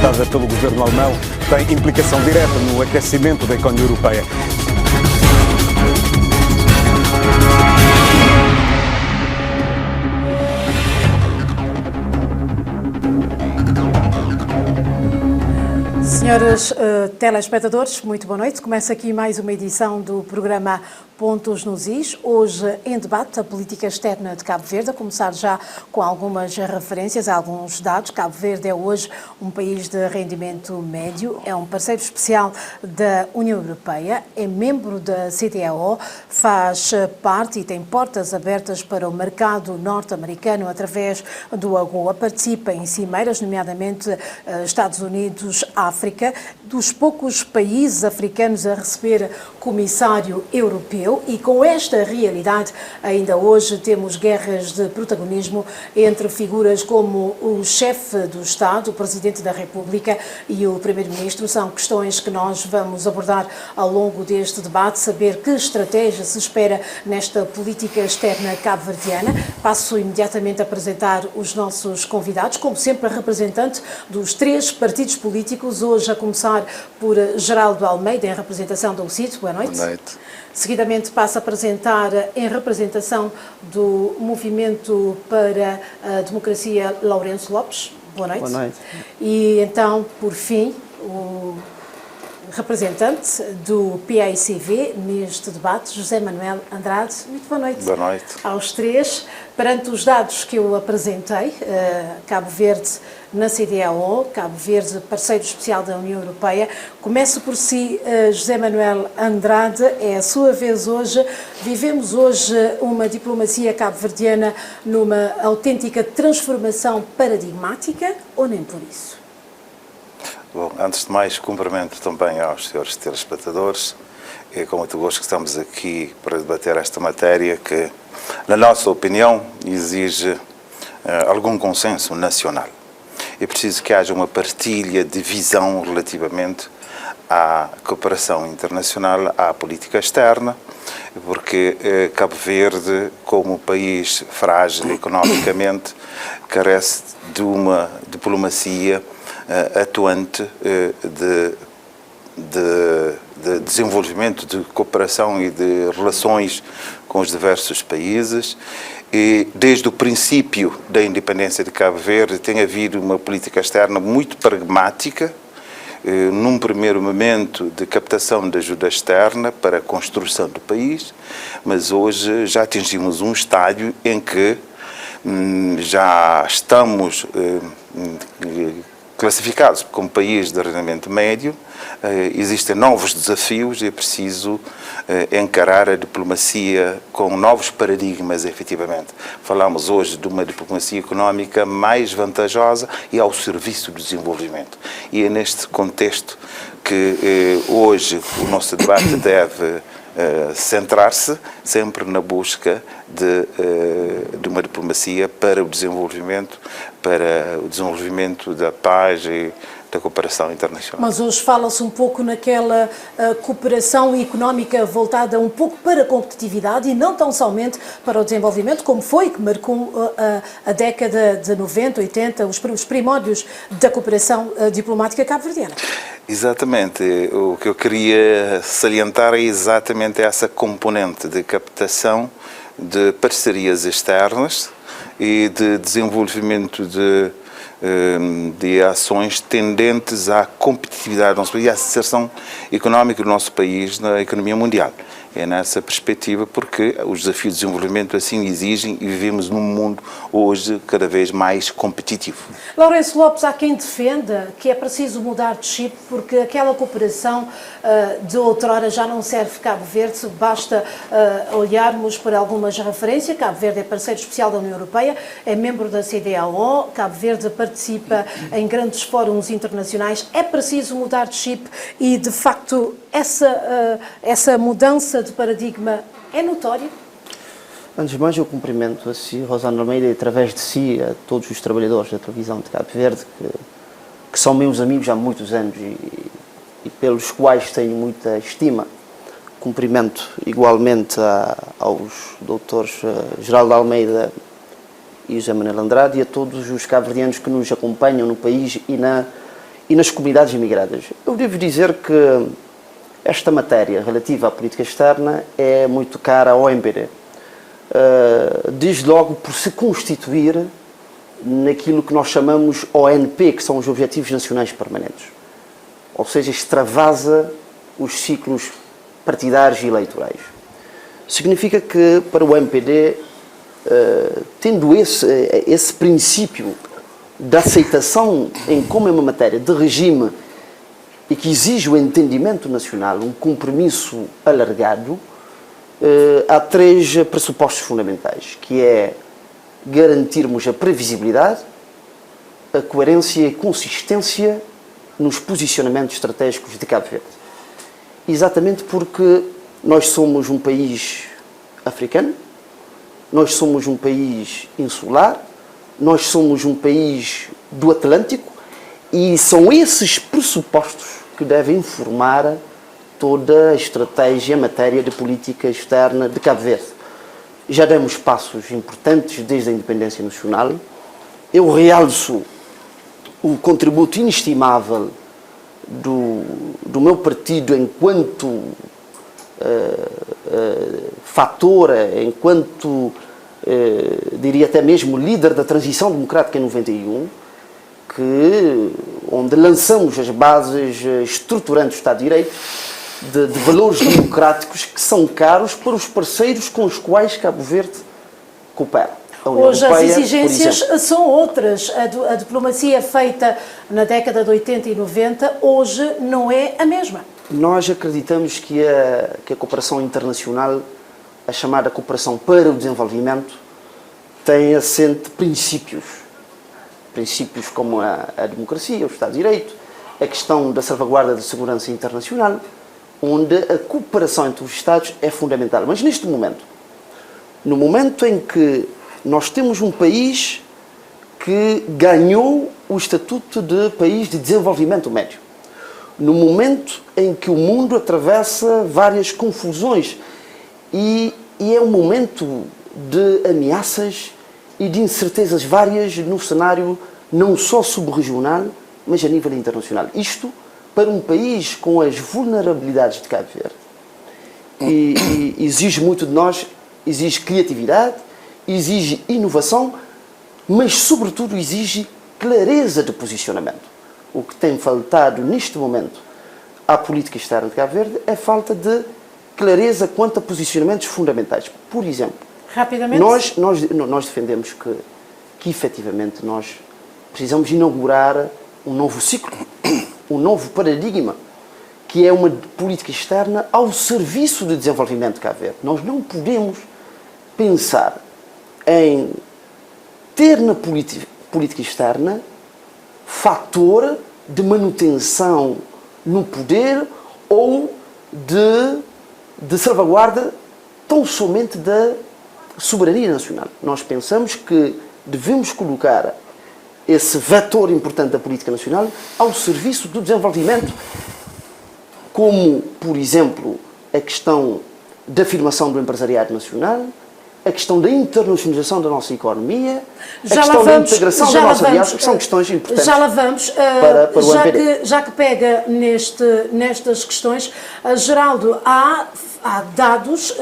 adotada pelo governo alemão tem implicação direta no aquecimento da economia europeia. Senhores telespectadores, muito boa noite. Começa aqui mais uma edição do programa Pontos nos Is. Hoje em debate a política externa de Cabo Verde, a começar já com algumas referências, alguns dados. Cabo Verde é hoje um país de rendimento médio, é um parceiro especial da União Europeia, é membro da CDAO, faz parte e tem portas abertas para o mercado norte-americano através do AGOA, participa em cimeiras, nomeadamente Estados Unidos, África, dos poucos países africanos a receber comissário europeu, e com esta realidade ainda hoje temos guerras de protagonismo entre figuras como o chefe do Estado, o Presidente da República e o Primeiro-Ministro. São questões que nós vamos abordar ao longo deste debate, saber que estratégia se espera nesta política externa cabo-verdiana. Passo imediatamente a apresentar os nossos convidados, como sempre a representante dos três partidos políticos, hoje a começar por Geraldo Almeida, em representação da UCIT. Boa noite. Boa noite. Seguidamente passo a apresentar, em representação do Movimento para a Democracia, Lourenço Lopes. Boa noite. Boa noite. E então, por fim, o representante do PAICV neste debate, José Manuel Andrade. Muito boa noite. Boa noite. Aos três. Perante os dados que eu apresentei, Cabo Verde na CDAO, Cabo Verde parceiro especial da União Europeia, começo por si, José Manuel Andrade, é a sua vez hoje. Vivemos hoje uma diplomacia cabo-verdiana numa autêntica transformação paradigmática ou nem por isso? Bom, antes de mais, cumprimento também aos senhores telespectadores. É com muito gosto que estamos aqui para debater esta matéria que, na nossa opinião, exige algum consenso nacional. É preciso que haja uma partilha de visão relativamente à cooperação internacional, à política externa, porque Cabo Verde, como país frágil economicamente, carece de uma diplomacia atuante de desenvolvimento, de cooperação e de relações com os diversos países. E desde o princípio da independência de Cabo Verde tem havido uma política externa muito pragmática, num primeiro momento de captação de ajuda externa para a construção do país, mas hoje já atingimos um estádio em que já estamos classificados como país de rendimento médio. Existem novos desafios e é preciso encarar a diplomacia com novos paradigmas, efetivamente. Falamos hoje de uma diplomacia económica mais vantajosa e ao serviço do desenvolvimento. E é neste contexto que hoje o nosso debate deve centrar-se sempre na busca de uma diplomacia para o desenvolvimento da paz e da cooperação internacional. Mas hoje fala-se um pouco naquela cooperação económica voltada um pouco para a competitividade e não tão somente para o desenvolvimento, como foi que marcou a década de 90, 80, os primórdios da cooperação diplomática cabo-verdiana. Exatamente. O que eu queria salientar é exatamente essa componente de captação de parcerias externas e de desenvolvimento de ações tendentes à competitividade do nosso país e à ascensão económica do nosso país na economia mundial. É nessa perspectiva porque os desafios de desenvolvimento assim exigem e vivemos num mundo hoje cada vez mais competitivo. Lourenço Lopes, há quem defenda que é preciso mudar de chip porque aquela cooperação de outrora já não serve Cabo Verde, basta olharmos para algumas referências. Cabo Verde é parceiro especial da União Europeia, é membro da CDAO, Cabo Verde participa em grandes fóruns internacionais. É preciso mudar de chip e, de facto, essa mudança de paradigma é notória? Antes de mais, eu cumprimento a si, Rosana Almeida, e através de si a todos os trabalhadores da televisão de Cabo Verde, que são meus amigos há muitos anos e pelos quais tenho muita estima. Cumprimento igualmente aos doutores Geraldo Almeida e José Manuel Andrade e a todos os cabo-verdianos que nos acompanham no país e e nas comunidades imigradas. Eu devo dizer que esta matéria relativa à política externa é muito cara ao MPD. Desde logo por se constituir naquilo que nós chamamos ONP, que são os Objetivos Nacionais Permanentes. Ou seja, extravasa os ciclos partidários e eleitorais. Significa que para o MPD, tendo esse princípio de aceitação em como é uma matéria de regime e que exige o entendimento nacional, um compromisso alargado, há 3 pressupostos fundamentais, que é garantirmos a previsibilidade, a coerência e a consistência nos posicionamentos estratégicos de Cabo Verde. Exatamente porque nós somos um país africano, nós somos um país insular, nós somos um país do Atlântico e são esses pressupostos que devem informar toda a estratégia em matéria de política externa de Cabo Verde. Já demos passos importantes desde a independência nacional. Eu realço o contributo inestimável do meu partido enquanto fator, enquanto, diria até mesmo, líder da transição democrática em 91, onde lançamos as bases estruturantes do Estado de Direito, de valores democráticos que são caros para os parceiros com os quais Cabo Verde coopera. Hoje as exigências são outras. A diplomacia feita na década de 80 e 90 hoje não é a mesma. Nós acreditamos que a cooperação internacional, a chamada cooperação para o desenvolvimento, tem assente princípios. Princípios como a democracia, o Estado de Direito, a questão da salvaguarda da segurança internacional, onde a cooperação entre os Estados é fundamental. Mas neste momento, no momento em que nós temos um país que ganhou o estatuto de país de desenvolvimento médio, no momento em que o mundo atravessa várias confusões e é um momento de ameaças e de incertezas várias no cenário não só subregional, mas a nível internacional. Isto para um país com as vulnerabilidades de Cabo Verde. E exige muito de nós, exige criatividade, exige inovação, mas sobretudo exige clareza de posicionamento. O que tem faltado neste momento à política externa de Cabo Verde é falta de clareza quanto a posicionamentos fundamentais. Por exemplo, rapidamente, nós defendemos que efetivamente nós precisamos inaugurar um novo ciclo, um novo paradigma, que é uma política externa ao serviço do desenvolvimento de Cabo Verde. Nós não podemos pensar em ter na política externa fator de manutenção no poder ou de salvaguarda tão somente da soberania nacional. Nós pensamos que devemos colocar esse vetor importante da política nacional ao serviço do desenvolvimento, como, por exemplo, a questão da afirmação do empresariado nacional, a questão da internacionalização da nossa economia, a questão da integração da nossa diáspora, que são questões importantes. Já lá vamos. Para o MPD. Já que pega nestas questões, Geraldo, há dados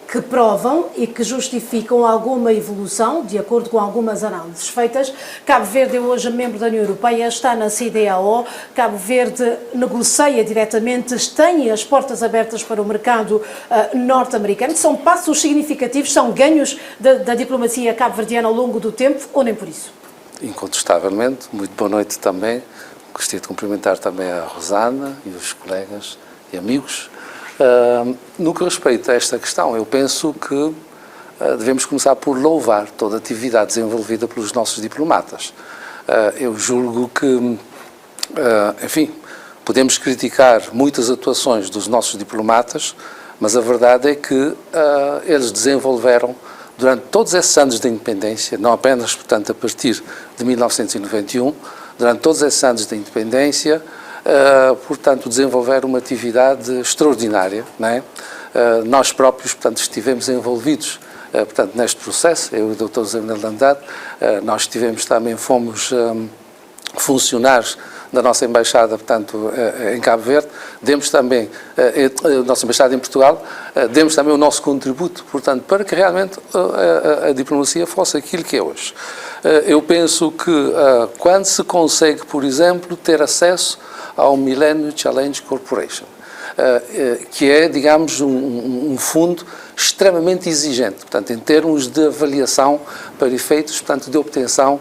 que provam e que justificam alguma evolução, de acordo com algumas análises feitas. Cabo Verde é hoje membro da União Europeia, está na CEDEAO, Cabo Verde negocia diretamente, tem as portas abertas para o mercado norte-americano. São passos significativos, são ganhos da diplomacia cabo-verdiana ao longo do tempo, ou nem por isso? Incontestavelmente. Muito boa noite também. Gostaria de cumprimentar também a Rosana e os colegas e amigos. No que respeita a esta questão, eu penso que devemos começar por louvar toda a atividade desenvolvida pelos nossos diplomatas. Eu julgo que, enfim, podemos criticar muitas atuações dos nossos diplomatas, mas a verdade é que eles desenvolveram, durante todos esses anos de independência, não apenas, portanto, a partir de 1991, durante todos esses anos de independência, portanto, desenvolver uma atividade extraordinária, não é? Nós próprios, portanto, estivemos envolvidos, portanto, neste processo, eu e o Dr. José Manuel de Andrade, nós fomos funcionários da nossa Embaixada, portanto, em Cabo Verde, demos também, a nossa Embaixada em Portugal, demos também o nosso contributo, portanto, para que realmente a diplomacia fosse aquilo que é hoje. Eu penso que quando se consegue, por exemplo, ter acesso ao Millennium Challenge Corporation, que é, digamos, um fundo extremamente exigente, portanto, em termos de avaliação para efeitos, portanto, de obtenção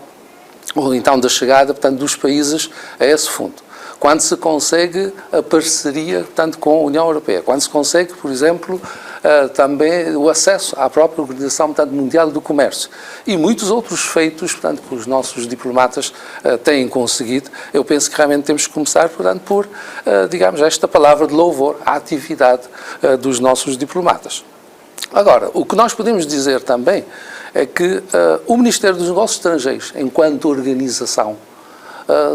ou então da chegada, portanto, dos países a esse fundo. Quando se consegue a parceria, portanto, com a União Europeia, quando se consegue, por exemplo, também o acesso à própria Organização, portanto, Mundial do Comércio e muitos outros feitos, portanto, que os nossos diplomatas têm conseguido. Eu penso que realmente temos que começar, portanto, por, digamos, esta palavra de louvor à atividade dos nossos diplomatas. Agora, o que nós podemos dizer também é que o Ministério dos Negócios Estrangeiros, enquanto organização,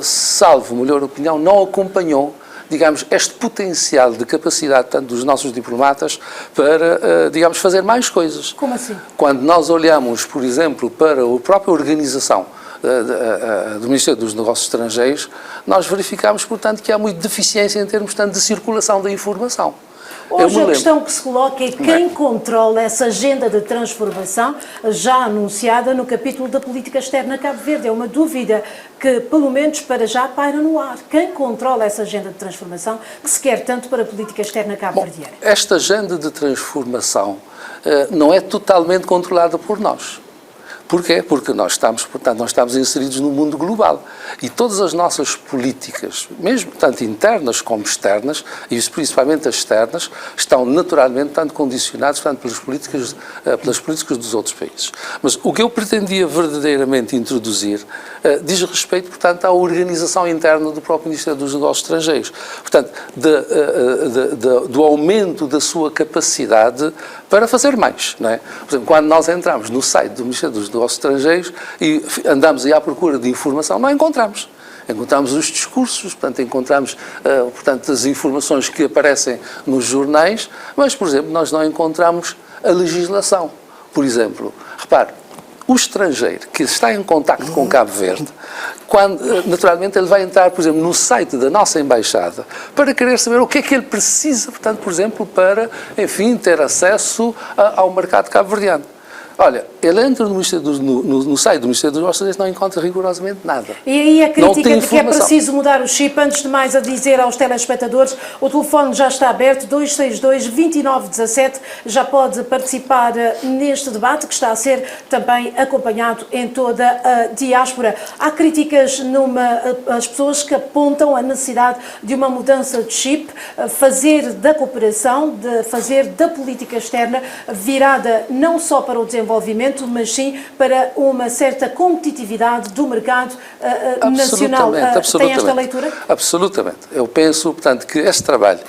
salvo melhor opinião, não acompanhou, digamos, este potencial de capacidade, tanto dos nossos diplomatas, para, digamos, fazer mais coisas. Como assim? Quando nós olhamos, por exemplo, para a própria organização do Ministério dos Negócios Estrangeiros, nós verificamos, portanto, que há muita deficiência em termos, portanto, de circulação da informação. Hoje a questão que se coloca é quem controla essa agenda de transformação já anunciada no capítulo da política externa Cabo Verde. É uma dúvida que, pelo menos para já, paira no ar. Quem controla essa agenda de transformação que se quer tanto para a política externa cabo-verdiana? Esta agenda de transformação não é totalmente controlada por nós. Porquê? Porque nós estamos inseridos no mundo global e todas as nossas políticas, mesmo tanto internas como externas, e principalmente as externas, estão naturalmente tanto condicionadas pelas políticas dos outros países. Mas o que eu pretendia verdadeiramente introduzir diz respeito, portanto, à organização interna do próprio Ministério dos Negócios Estrangeiros. Portanto, do aumento da sua capacidade para fazer mais, não é? Por exemplo, quando nós entramos no site do Ministério dos Negócios Estrangeiros e andamos aí à procura de informação, não encontramos. Encontramos os discursos, portanto, encontramos portanto, as informações que aparecem nos jornais, mas, por exemplo, nós não encontramos a legislação. Por exemplo, repare, o estrangeiro que está em contacto com Cabo Verde, naturalmente ele vai entrar, por exemplo, no site da nossa Embaixada para querer saber o que é que ele precisa, portanto, por exemplo, para, enfim, ter acesso ao mercado cabo-verdiano. Olha, ele entra no site do Ministério dos Negócios Estrangeiros e não encontra rigorosamente nada. E aí a crítica de que é preciso mudar o chip, antes de mais a dizer aos telespectadores, o telefone já está aberto, 262-2917, já pode participar neste debate que está a ser também acompanhado em toda a diáspora. Há críticas as pessoas que apontam a necessidade de uma mudança de chip, fazer da cooperação, fazer da política externa virada não só para o desenvolvimento, mas sim para uma certa competitividade do mercado nacional. Tem esta leitura? Absolutamente. Eu penso, portanto, que este trabalho,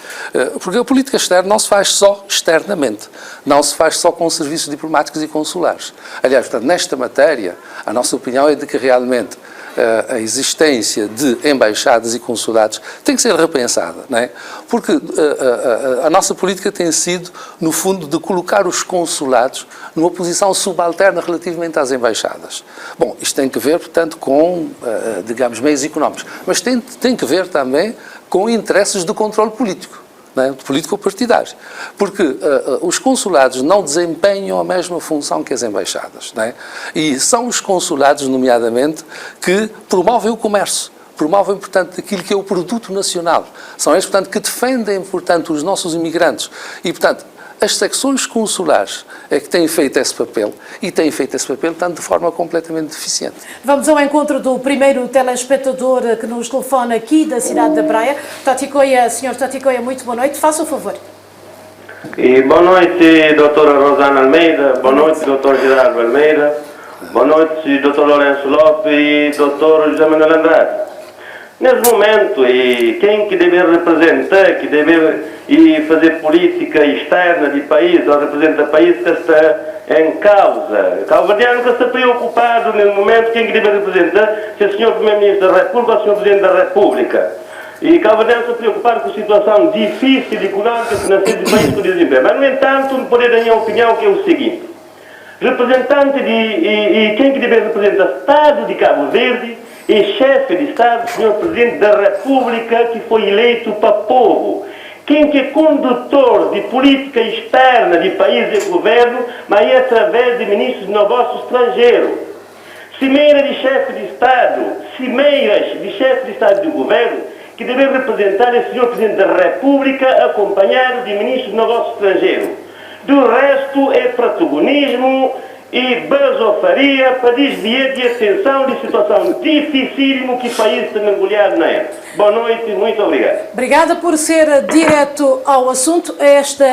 porque a política externa não se faz só externamente, não se faz só com serviços diplomáticos e consulares. Aliás, portanto, nesta matéria, a nossa opinião é de que realmente a existência de embaixadas e consulados tem que ser repensada, não é? Porque a nossa política tem sido, no fundo, de colocar os consulados numa posição subalterna relativamente às embaixadas. Bom, isto tem que ver, portanto, com, digamos, meios económicos, mas tem que ver também com interesses de controle político. É? Político-partidário, porque os consulados não desempenham a mesma função que as embaixadas, não é? E são os consulados, nomeadamente, que promovem o comércio, promovem, portanto, aquilo que é o produto nacional. São eles, portanto, que defendem, portanto, os nossos imigrantes. E, portanto, as secções consulares é que têm feito esse papel e têm feito esse papel, portanto, de forma completamente deficiente. Vamos ao encontro do primeiro telespectador que nos telefona aqui da cidade da Praia. Sr. Tati Coia, muito boa noite. Faça o favor. E boa noite, doutora Rosana Almeida. Boa noite, doutor Gerardo Almeida. Boa noite, doutor Lourenço Lopes e doutor José Manuel Andrade. Nesse momento, quem que deve representar, que deve fazer política externa de país, ou representa o país que está em causa. O cabo-verdiano que está preocupado nesse momento, quem que deve representar, se é o senhor Primeiro-Ministro da República ou o senhor Presidente da República. E o cabo-verdiano está preocupado com a situação difícil e económica que nasceu do país por desemprego. Mas, no entanto, não pode dar a minha opinião, que é o seguinte. Representante quem que deve representar o Estado de Cabo Verde, e chefe de Estado, Sr. Presidente da República, que foi eleito para povo. Quem que é condutor de política externa de país e governo, mas é através de ministros de negócios estrangeiros. Cimeira de chefe de Estado, cimeiras de chefe de Estado e de governo, que devem representar o Sr. Presidente da República, acompanhado de ministros de negócios estrangeiros. Do resto é protagonismo e basofaria para desviar de atenção de situação dificílima que o país está mergulhado na época. Boa noite, muito obrigado. Obrigada por ser direto ao assunto. Esta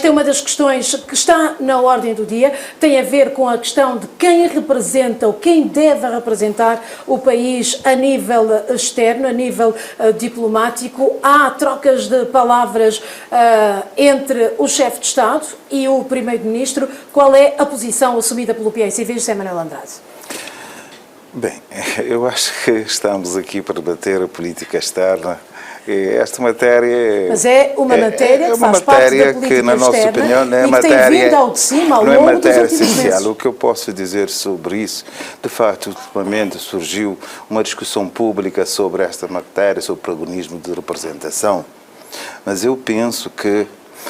é uma das questões que está na ordem do dia. Tem a ver com a questão de quem representa ou quem deve representar o país a nível externo, a nível diplomático. Há trocas de palavras entre o chefe de Estado e o primeiro-ministro. Qual é a posição assumida pelo PAICV, José Manuel Andrade? Bem, eu acho que estamos aqui para debater a política externa. Esta matéria... Mas é uma matéria que faz parte da política que, na nossa externa, opinião, não é e que matéria, tem vindo ao de cima ao não é longo dos matéria últimos essencial. meses. O que eu posso dizer sobre isso, de facto, ultimamente surgiu uma discussão pública sobre esta matéria, sobre o protagonismo de representação, mas eu penso que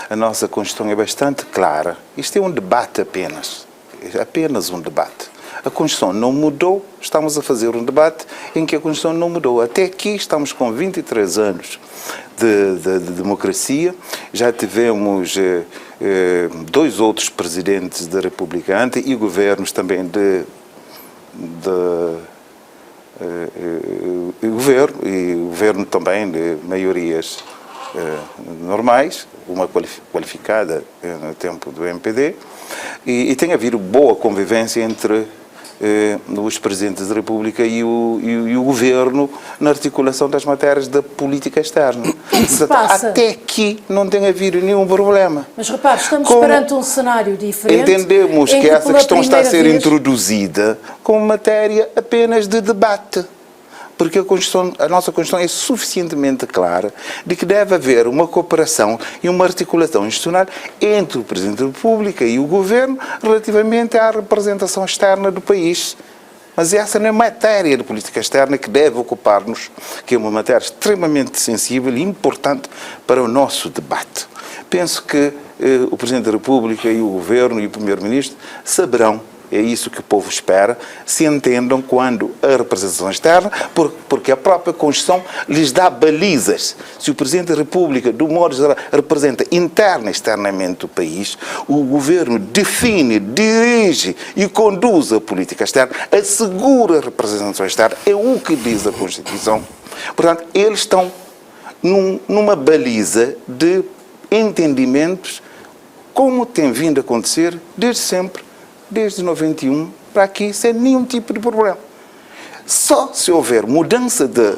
a nossa Constituição é bastante clara. Isto é um debate apenas um debate. A Constituição não mudou, estamos a fazer um debate em que a Constituição não mudou. Até aqui estamos com 23 anos de democracia, já tivemos dois outros presidentes da República antes e governos também de governo também de maiorias normais, uma qualificada no tempo do MPD, e tem havido boa convivência entre os presidentes da República e o governo na articulação das matérias da política externa. Até aqui não tem havido nenhum problema. Mas repare, estamos perante um cenário diferente. Entendemos que essa questão está a ser introduzida como matéria apenas de debate. Porque a nossa Constituição é suficientemente clara de que deve haver uma cooperação e uma articulação institucional entre o Presidente da República e o Governo relativamente à representação externa do país. Mas essa não é matéria de política externa que deve ocupar-nos, que é uma matéria extremamente sensível e importante para o nosso debate. Penso que o Presidente da República e o Governo e o Primeiro-Ministro saberão. É isso que o povo espera, se entendam quando a representação externa, porque a própria Constituição lhes dá balizas. Se o Presidente da República, do modo geral, representa interna e externamente o país, o Governo define, dirige e conduz a política externa, assegura a representação externa, é o que diz a Constituição. Portanto, eles estão numa baliza de entendimentos, como tem vindo a acontecer desde sempre, desde 91 para aqui, sem nenhum tipo de problema. Só se houver mudança de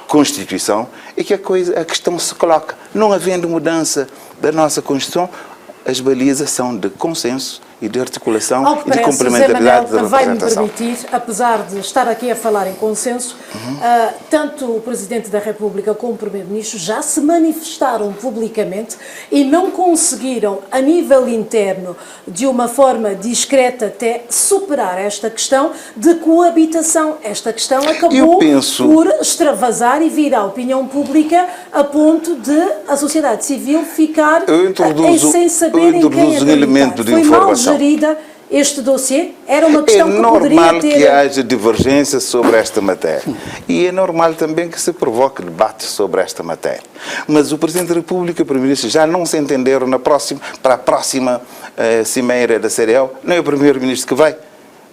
Constituição é que a questão se coloca. Não havendo mudança da nossa Constituição, as balizas são de consenso e de articulação e de complementaridade da representação. Vai-me permitir, apesar de estar aqui a falar em consenso, tanto o Presidente da República como o Primeiro-Ministro já se manifestaram publicamente e não conseguiram, a nível interno, de uma forma discreta até, superar esta questão de coabitação. Esta questão acabou por extravasar e vir à opinião pública a ponto de a sociedade civil ficar sem saber em quem acreditar. Foi mal gerida este dossiê? Era uma questão que poderia ter... É normal que haja divergência sobre esta matéria. E é normal também que se provoque debate sobre esta matéria. Mas o Presidente da República e o Primeiro-Ministro já não se entenderam para a próxima cimeira da CDL. Não é o Primeiro-Ministro que vai.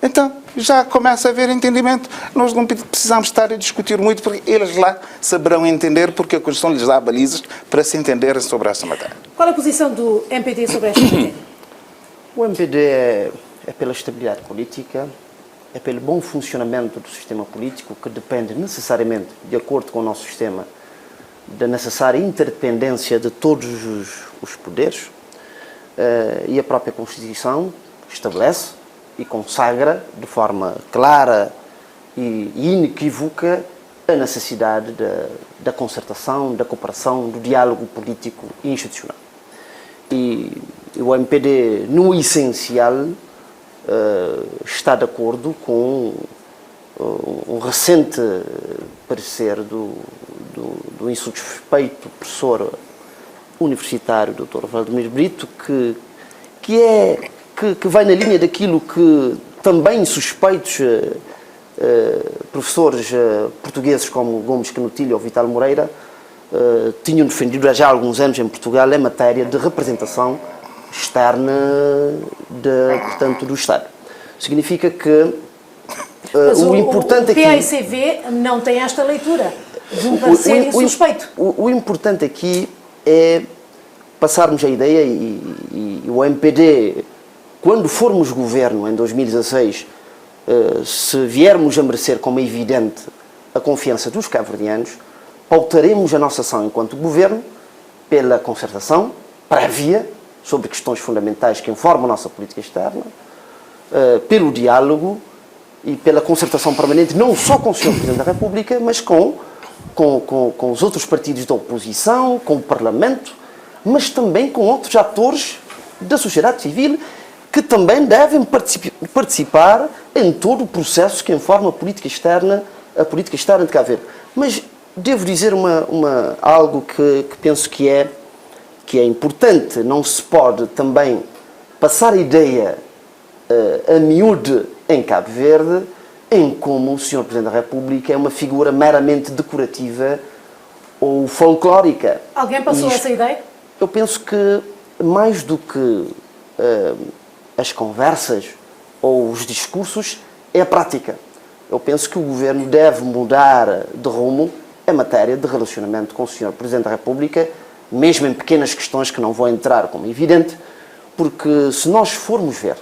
Então, já começa a haver entendimento. Nós não precisamos estar a discutir muito, porque eles lá saberão entender, porque a Constituição lhes dá balizas para se entenderem sobre esta matéria. Qual é a posição do MPD sobre esta matéria? O MPD é pela estabilidade política, é pelo bom funcionamento do sistema político, que depende necessariamente, de acordo com o nosso sistema, da necessária interdependência de todos os poderes, e a própria Constituição estabelece e consagra de forma clara e inequívoca a necessidade da concertação, da cooperação, do diálogo político e institucional. E o MPD, no essencial, está de acordo com um recente parecer do insuspeito professor universitário, Dr. Vladimir Brito, que vai na linha daquilo que também suspeitos professores portugueses como Gomes Canutilho ou Vital Moreira tinham defendido há já alguns anos em Portugal em matéria de representação externa portanto, do Estado. Significa que o importante o PAICV não tem esta leitura de um parecer insuspeito. O importante aqui é passarmos a ideia e o MPD, quando formos governo em 2016, se viermos a merecer como é evidente a confiança dos cabo-verdianos, pautaremos a nossa ação enquanto governo pela concertação prévia sobre questões fundamentais que informam a nossa política externa, pelo diálogo e pela concertação permanente, não só com o Sr. Presidente da República, mas com os outros partidos da oposição, com o Parlamento, mas também com outros atores da sociedade civil que também devem participar em todo o processo que informa a política externa de Cabo Verde. Mas devo dizer algo que penso que é importante. Não se pode também passar a ideia a miúde em Cabo Verde em como o Sr. Presidente da República é uma figura meramente decorativa ou folclórica. Alguém passou essa ideia? Eu penso que mais do que as conversas ou os discursos é a prática. Eu penso que o Governo deve mudar de rumo em matéria de relacionamento com o Sr. Presidente da República, mesmo em pequenas questões que não vou entrar, como é evidente, porque se nós formos ver,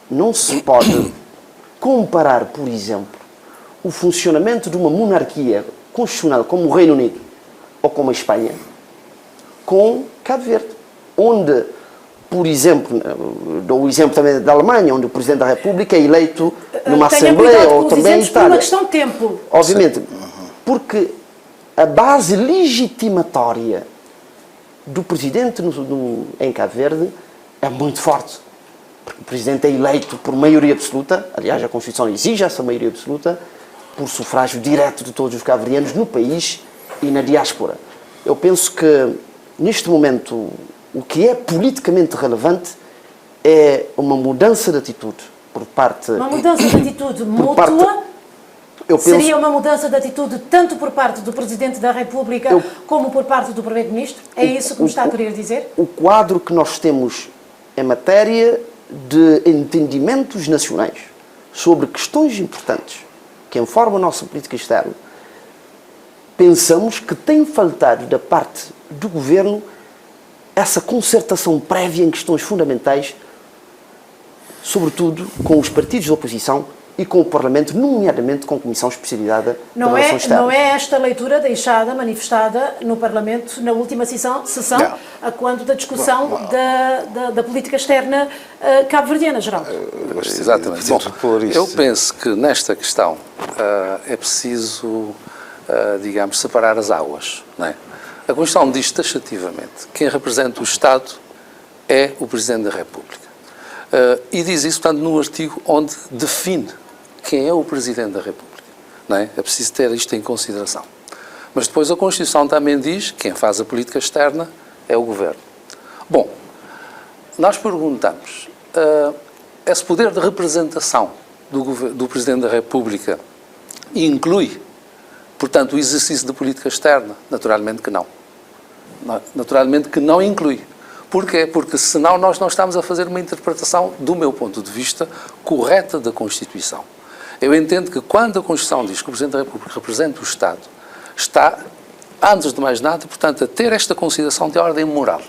não se pode comparar, por exemplo, o funcionamento de uma monarquia constitucional como o Reino Unido ou como a Espanha com Cabo Verde, onde, por exemplo, dou o exemplo também da Alemanha, onde o Presidente da República é eleito numa Assembleia, ou também em Itália. Por uma questão de tempo. Obviamente, porque a base legitimatória do Presidente em Cabo Verde é muito forte. Porque o Presidente é eleito por maioria absoluta, aliás, a Constituição exige essa maioria absoluta, por sufrágio direto de todos os cabo-verdianos no país e na diáspora. Eu penso que, neste momento, o que é politicamente relevante é uma mudança de atitude por parte... Uma mudança de atitude mútua? Seria uma mudança de atitude tanto por parte do Presidente da República como por parte do Primeiro-Ministro? É isso que me está a querer dizer? O quadro que nós temos em matéria de entendimentos nacionais sobre questões importantes que informam a nossa política externa, pensamos que tem faltado da parte do Governo essa concertação prévia em questões fundamentais, sobretudo com os partidos de oposição e com o Parlamento, nomeadamente com a Comissão Especializada de Relações Externas. Não é esta leitura deixada, manifestada no Parlamento na última sessão, a quando da discussão da política externa cabo-verdiana, Geraldo? Exatamente. Bom, eu penso que nesta questão é preciso, digamos, separar as águas, não é? A Constituição diz taxativamente que quem representa o Estado é o Presidente da República. E diz isso, portanto, num artigo onde define quem é o Presidente da República. Não é? É preciso ter isto em consideração. Mas depois a Constituição também diz que quem faz a política externa é o Governo. Bom, nós perguntamos, esse poder de representação do Presidente da República inclui, portanto, o exercício de política externa? Naturalmente que não. Naturalmente que não inclui. Porquê? Porque senão nós não estamos a fazer uma interpretação, do meu ponto de vista, correta da Constituição. Eu entendo que quando a Constituição diz que o Presidente da República representa o Estado, está, antes de mais nada, portanto, a ter esta consideração de ordem moral.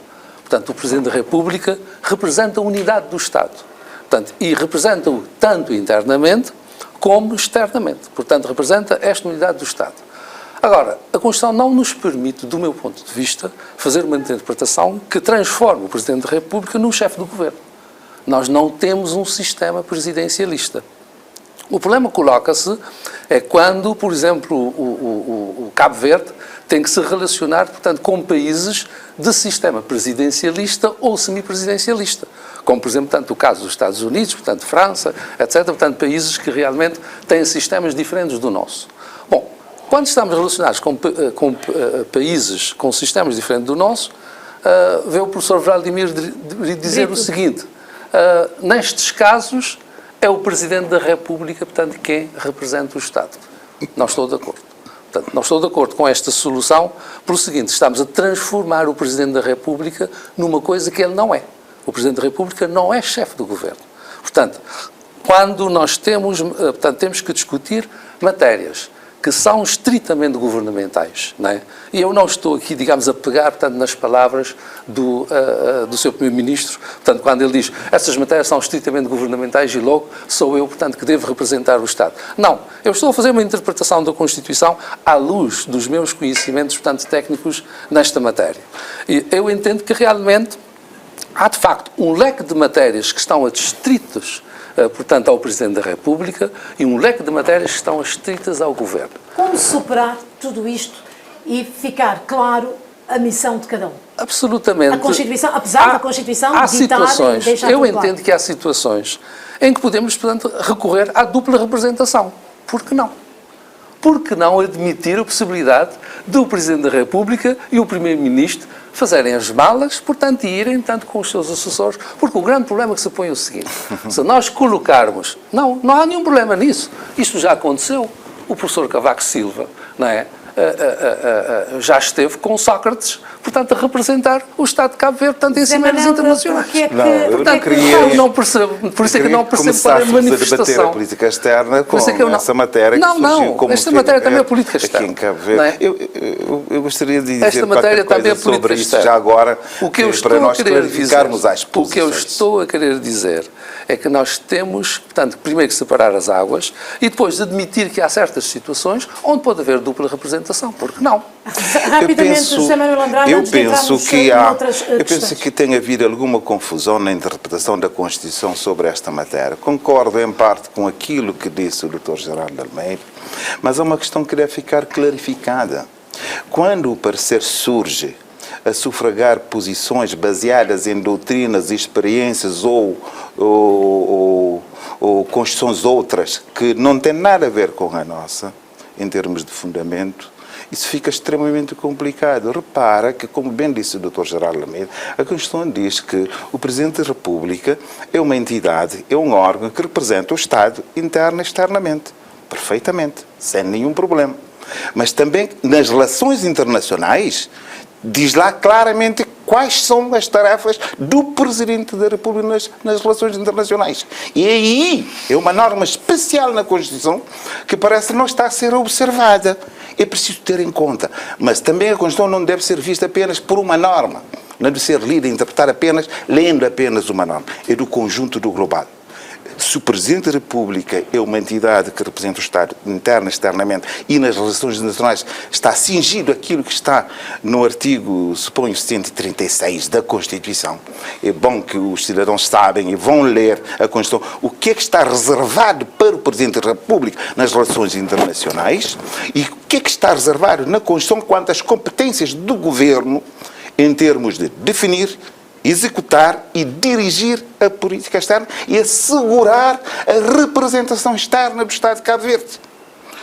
Portanto, o Presidente da República representa a unidade do Estado. Portanto, e representa-o tanto internamente como externamente. Portanto, representa esta unidade do Estado. Agora, a Constituição não nos permite, do meu ponto de vista, fazer uma interpretação que transforme o Presidente da República num chefe do Governo. Nós não temos um sistema presidencialista. O problema coloca-se é quando, por exemplo, o Cabo Verde tem que se relacionar, portanto, com países de sistema presidencialista ou semipresidencialista, como por exemplo tanto o caso dos Estados Unidos, portanto França, etc., portanto países que realmente têm sistemas diferentes do nosso. Bom, quando estamos relacionados com países com sistemas diferentes do nosso, vê o professor Vladimir dizer o seguinte, nestes casos é o Presidente da República, portanto, quem representa o Estado. Não estou de acordo. Portanto, não estou de acordo com esta solução pelo seguinte, estamos a transformar o Presidente da República numa coisa que ele não é. O Presidente da República não é chefe do Governo. Portanto, quando nós temos que discutir matérias que são estritamente governamentais, não é? E eu não estou aqui, digamos, a pegar, portanto, nas palavras do Sr. Primeiro-Ministro, portanto, quando ele diz essas matérias são estritamente governamentais e logo sou eu, portanto, que devo representar o Estado. Não, eu estou a fazer uma interpretação da Constituição à luz dos meus conhecimentos, portanto, técnicos nesta matéria. E eu entendo que realmente há, de facto, um leque de matérias que estão adstritas portanto, ao Presidente da República e um leque de matérias que estão adstritas ao Governo. Como superar tudo isto e ficar claro a missão de cada um? Absolutamente. A Constituição, apesar da Constituição há ditar situações, e deixar eu tudo entendo claro. que há situações em que podemos, portanto, recorrer à dupla representação. Por que não? Por que não admitir a possibilidade do Presidente da República e o Primeiro-Ministro fazerem as malas, portanto, e irem, tanto com os seus assessores, porque o grande problema que se põe é o seguinte, se nós colocarmos, não há nenhum problema nisso, isto já aconteceu, o professor Cavaco Silva, não é? Já esteve com Sócrates, portanto, a representar o Estado de Cabo Verde, portanto, em cimeiras internacionais. Eu não percebo, por isso é que não percebo para a manifestação. A debater a política externa com essa matéria que surgiu como esta matéria também é política externa. Aqui em Cabo Verde. Eu gostaria de dizer esta matéria também é sobre política isso externa. já agora, o que eu estou para nós a querer dizer, as posições. o que eu estou a querer dizer é que nós temos, portanto, primeiro que separar as águas e depois admitir que há certas situações onde pode haver dupla representação, porque não? Rapidamente, José Manuel Andrade, antes de entrarmos noutras eu penso que tem havido alguma confusão na interpretação da Constituição sobre esta matéria. Concordo em parte com aquilo que disse o Dr. Geraldo Almeida, mas há uma questão que deve ficar clarificada. Quando o parecer surge a sufragar posições baseadas em doutrinas, experiências ou constituições outras que não têm nada a ver com a nossa, em termos de fundamento, isso fica extremamente complicado. Repara que, como bem disse o Dr. Geraldo Almeida, a Constituição diz que o Presidente da República é uma entidade, é um órgão que representa o Estado interno e externamente. Perfeitamente, sem nenhum problema. Mas também nas relações internacionais diz lá claramente quais são as tarefas do Presidente da República nas relações internacionais. E aí é uma norma especial na Constituição que parece não estar a ser observada. É preciso ter em conta. Mas também a Constituição não deve ser vista apenas por uma norma. Não deve ser lida e interpretada apenas, lendo apenas uma norma. É do conjunto do global. Se o Presidente da República é uma entidade que representa o Estado interno e externamente e nas relações internacionais está cingido aquilo que está no artigo, suponho, 136 da Constituição, é bom que os cidadãos sabem e vão ler a Constituição o que é que está reservado para o Presidente da República nas relações internacionais e o que é que está reservado na Constituição quanto às competências do Governo em termos de definir, executar e dirigir a política externa e assegurar a representação externa do Estado de Cabo Verde.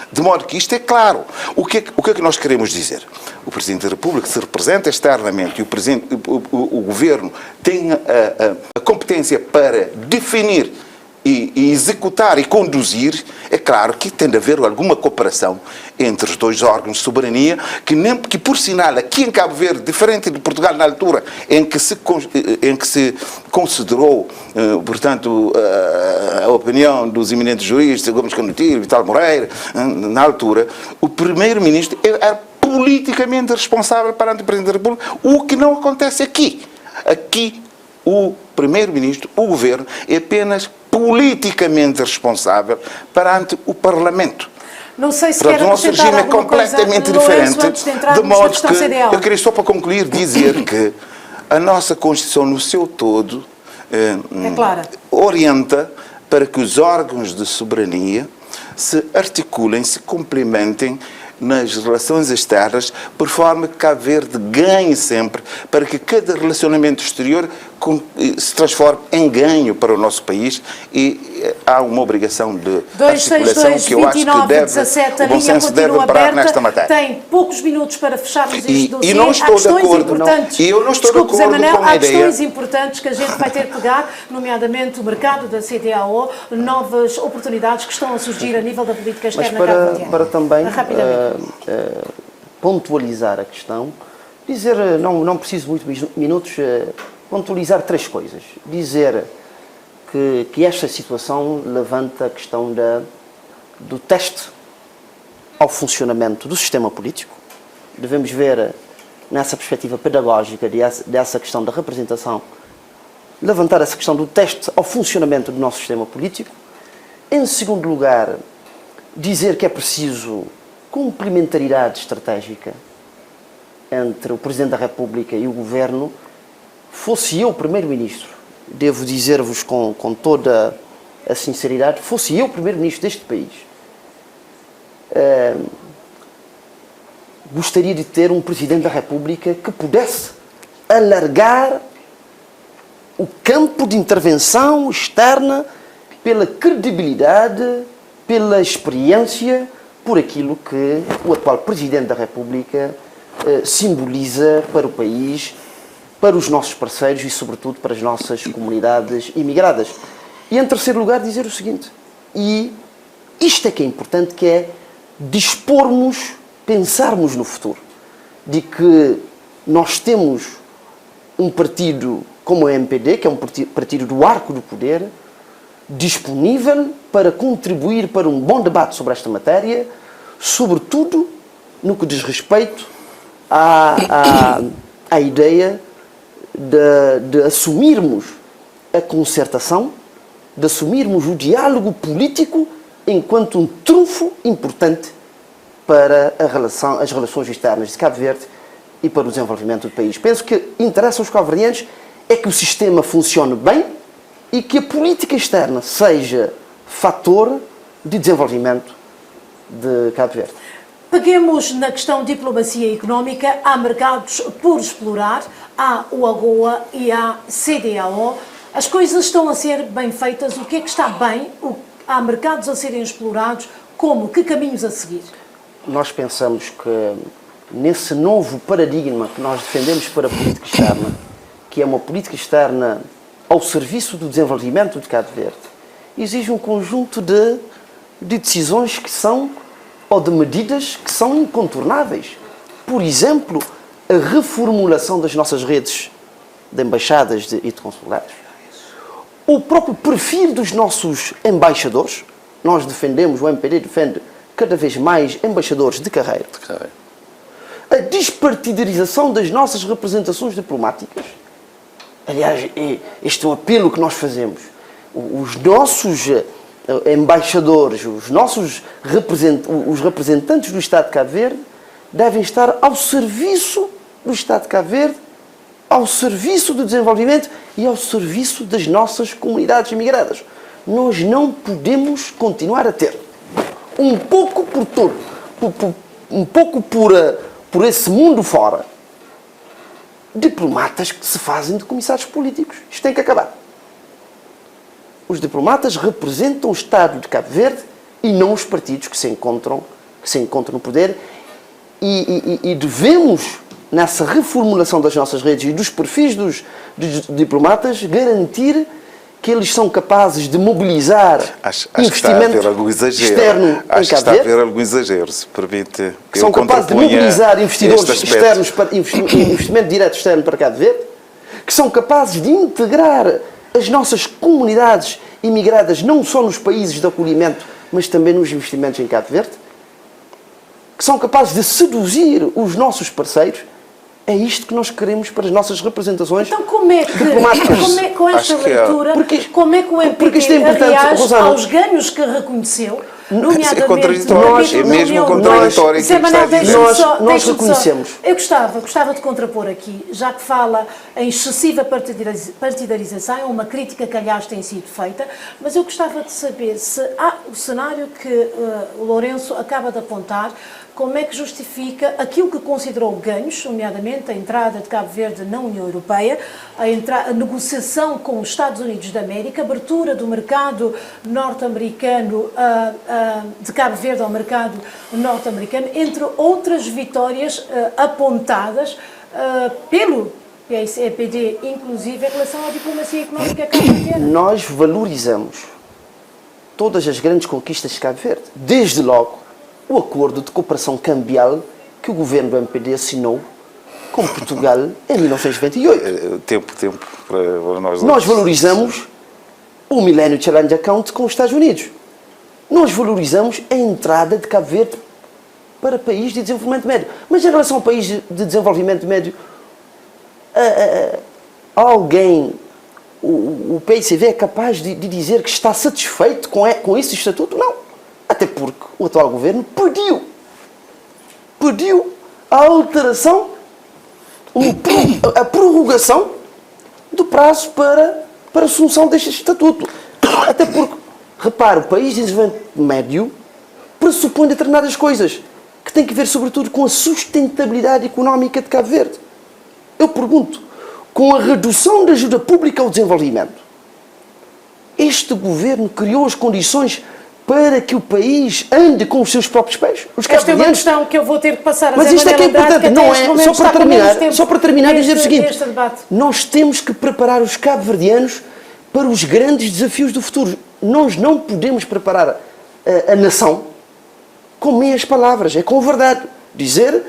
De modo que isto é claro. O que é que nós queremos dizer? O Presidente da República se representa externamente e o Governo tem a competência para definir e executar e conduzir, é claro que tem de haver alguma cooperação entre os dois órgãos de soberania, que por sinal, aqui em Cabo Verde, diferente de Portugal na altura em que se considerou, portanto, a opinião dos eminentes juristas, Gomes Canutilho, Vital Moreira, na altura, o Primeiro-Ministro era politicamente responsável perante o Presidente da República, o que não acontece aqui. Aqui, o Primeiro-Ministro, o Governo, é apenas politicamente responsável perante o Parlamento. Não sei se Portanto, quer o nosso regime é completamente diferente, de modo que eu queria só para concluir dizer que a nossa Constituição no seu todo orienta para que os órgãos de soberania se articulem, se complementem nas relações externas, por forma que Cabo Verde ganhe sempre, para que cada relacionamento exterior se transforme em ganho para o nosso país e há uma obrigação de articulação que eu acho que deve, 17, o bom senso deve parar nesta matéria. Tem poucos minutos para fecharmos este dossiê. E não estou de acordo, importantes. E eu não estou Desculpe, de acordo Manel, com a há ideia. questões importantes que a gente vai ter que pegar, nomeadamente o mercado da CDAO, novas oportunidades que estão a surgir a nível da política Mas externa. para também pontualizar a questão, dizer, não preciso muito minutos, pontualizar 3 coisas. Dizer que esta situação levanta a questão do teste ao funcionamento do sistema político. Devemos ver, nessa perspectiva pedagógica dessa questão da representação, levantar essa questão do teste ao funcionamento do nosso sistema político. Em segundo lugar, dizer que é preciso complementaridade estratégica entre o Presidente da República e o Governo. Fosse eu Primeiro-Ministro, devo dizer-vos com toda a sinceridade, fosse eu Primeiro-Ministro deste país, gostaria de ter um Presidente da República que pudesse alargar o campo de intervenção externa pela credibilidade, pela experiência, por aquilo que o atual Presidente da República simboliza para o país, para os nossos parceiros e, sobretudo, para as nossas comunidades imigradas. E, em terceiro lugar, dizer o seguinte, e isto é que é importante, que é dispormos, pensarmos no futuro, de que nós temos um partido como o MPD, que é um partido do arco do poder, disponível para contribuir para um bom debate sobre esta matéria, sobretudo no que diz respeito à ideia de assumirmos a concertação, de assumirmos o diálogo político enquanto um trunfo importante para as relações externas de Cabo Verde e para o desenvolvimento do país. Penso que interessa aos cabo-verdianos é que o sistema funcione bem e que a política externa seja fator de desenvolvimento de Cabo Verde. Peguemos na questão diplomacia económica. Há mercados por explorar, há o AGOA e há CDAO. As coisas estão a ser bem feitas. O que é que está bem? Há mercados a serem explorados. Como? Que caminhos a seguir? Nós pensamos que nesse novo paradigma que nós defendemos para a política externa, que é uma política externa ao serviço do desenvolvimento de Cabo Verde, exige um conjunto de decisões que são, ou de medidas que são incontornáveis. Por exemplo, a reformulação das nossas redes de embaixadas e de consulados. O próprio perfil dos nossos embaixadores. Nós defendemos, o MPD defende cada vez mais embaixadores de carreira. A despartidarização das nossas representações diplomáticas. Aliás, este é um apelo que nós fazemos. Os nossos embaixadores, os representantes do Estado de Cabo Verde devem estar ao serviço do Estado de Cabo Verde, ao serviço do desenvolvimento e ao serviço das nossas comunidades imigradas. Nós não podemos continuar a ter, um pouco por todo, um pouco por esse mundo fora, diplomatas que se fazem de comissários políticos. Isto tem que acabar. Os diplomatas representam o Estado de Cabo Verde e não os partidos que se encontram no poder e devemos, nessa reformulação das nossas redes e dos perfis dos diplomatas, garantir que eles são capazes de mobilizar investimento externo em Cabo Verde. Está a haver algum exagero, se permite. Que são capazes de mobilizar investidores externos para investimento direto externo para Cabo Verde, que são capazes de integrar as nossas comunidades imigradas não só nos países de acolhimento, mas também nos investimentos em Cabo Verde, que são capazes de seduzir os nossos parceiros. É isto que nós queremos para as nossas representações diplomáticas. Com esta leitura, como é que o MPD reage aos ganhos que reconheceu nomeadamente... É contraditório, é mesmo contraditório. Zé Manuel, nós reconhecemos. Eu gostava de contrapor aqui, já que fala em excessiva partidarização, é uma crítica que, aliás, tem sido feita, mas eu gostava de saber se há o cenário que o Lourenço acaba de apontar, como é que justifica aquilo que considerou ganhos, nomeadamente a entrada de Cabo Verde na União Europeia, a negociação com os Estados Unidos da América, a abertura do mercado norte-americano de Cabo Verde ao mercado norte-americano, entre outras vitórias apontadas pelo PAICE-EPD, inclusive em relação à diplomacia económica cabo-verdiana. Nós valorizamos todas as grandes conquistas de Cabo Verde, desde logo o acordo de cooperação cambial que o governo do MPD assinou com Portugal em 1928. Tempo para nós. Nós valorizamos o Millennium Challenge Account com os Estados Unidos. Nós valorizamos a entrada de Cabo Verde para país de desenvolvimento médio. Mas em relação ao país de desenvolvimento médio, alguém, o PICV é capaz de dizer que está satisfeito com esse estatuto? Não. Até porque o atual governo pediu a alteração, a prorrogação do prazo para a assunção deste estatuto. Até porque, repare, o país de desenvolvimento médio pressupõe determinadas coisas que têm que ver, sobretudo, com a sustentabilidade económica de Cabo Verde. Eu pergunto, com a redução da ajuda pública ao desenvolvimento, este governo criou as condições para que o país ande com os seus próprios pés? Esta é uma questão que eu vou ter que passar a Mas Zé isto é que é Manuel Andrade, importante, não é? Só para terminar, dizer o seguinte, nós temos que preparar os cabo-verdianos para os grandes desafios do futuro. Nós não podemos preparar a nação com meias palavras, é com a verdade. Dizer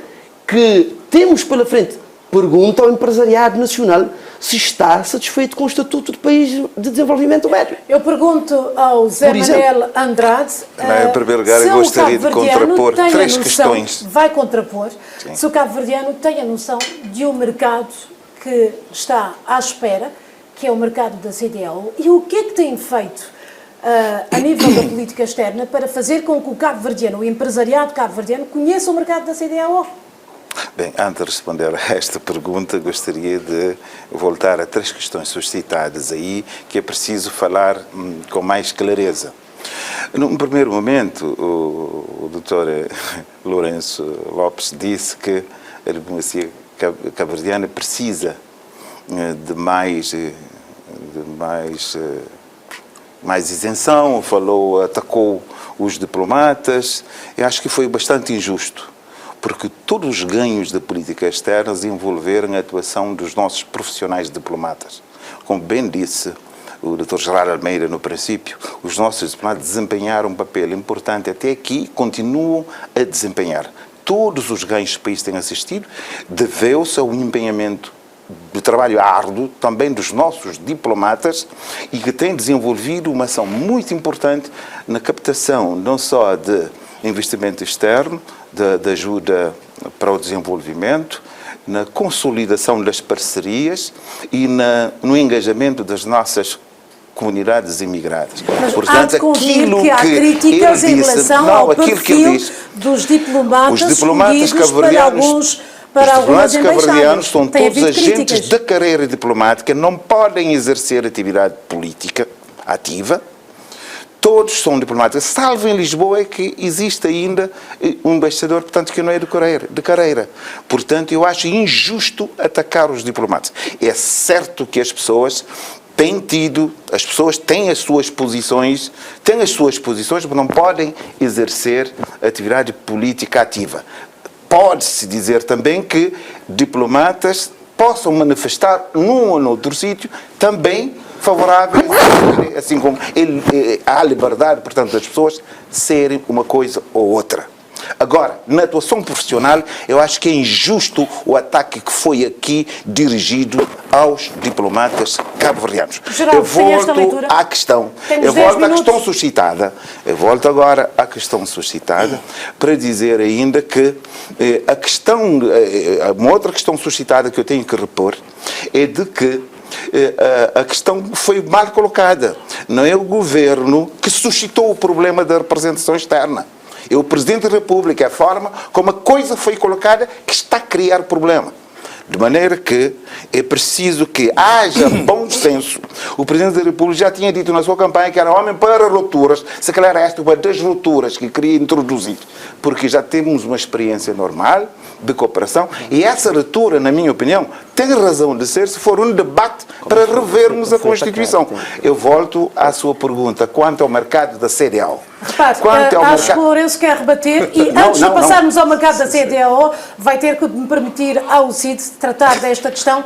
que temos pela frente, pergunta ao empresariado nacional se está satisfeito com o estatuto de país de desenvolvimento médio. Eu pergunto ao Zé Manuel Andrade, em primeiro lugar, eu gostaria de contrapor três questões. Vai contrapor, se o cabo-verdiano tem a noção de um mercado que está à espera, que é o mercado da CDAO, e o que é que tem feito a nível da política externa para fazer com que o cabo-verdiano, o empresariado cabo-verdiano, conheça o mercado da CDAO? Bem, antes de responder a esta pergunta, gostaria de voltar a três questões suscitadas aí, que é preciso falar com mais clareza. Num primeiro momento, o Dr. Lourenço Lopes disse que a diplomacia cabo-verdiana precisa de mais isenção, atacou os diplomatas. Eu acho que foi bastante injusto, porque todos os ganhos da política externa envolveram a atuação dos nossos profissionais diplomatas. Como bem disse o Dr. Gerardo Almeida no princípio, os nossos diplomatas desempenharam um papel importante até aqui e continuam a desempenhar. Todos os ganhos que o país tem assistido deveu-se ao empenhamento do trabalho árduo também dos nossos diplomatas e que têm desenvolvido uma ação muito importante na captação não só de investimento externo, da ajuda para o desenvolvimento, na consolidação das parcerias e no engajamento das nossas comunidades imigradas. Mas portanto, há de aquilo que há críticas em relação ao perfil dos diplomatas escolhidos para algumas cabo-verdianos são todos agentes da carreira diplomática, não podem exercer atividade política ativa. Todos são diplomatas, salvo em Lisboa é que existe ainda um embaixador, portanto, que não é de carreira. Portanto, eu acho injusto atacar os diplomatas. É certo que as pessoas têm as suas posições, mas não podem exercer atividade política ativa. Pode-se dizer também que diplomatas possam manifestar num ou noutro sítio também favorável, assim como há liberdade, portanto, das pessoas serem uma coisa ou outra. Agora, na atuação profissional, eu acho que é injusto o ataque que foi aqui dirigido aos diplomatas cabo-verdianos. Eu volto à questão. Eu volto agora à questão suscitada para dizer ainda que uma outra questão suscitada que eu tenho que repor é de que a questão foi mal colocada. Não é o governo que suscitou o problema da representação externa. É o Presidente da República, a forma como a coisa foi colocada que está a criar problema. De maneira que é preciso que haja bom senso. O Presidente da República já tinha dito na sua campanha que era homem para rupturas, se calhar esta é uma das rupturas que queria introduzir. Porque já temos uma experiência normal de cooperação e essa ruptura, na minha opinião, tem razão de ser se for um debate para revermos a Constituição. Eu volto à sua pergunta quanto ao mercado da CDAO. Repare, acho que o Lourenço quer rebater e antes de passarmos ao mercado da CDAO, vai ter que me permitir ao CID tratar desta questão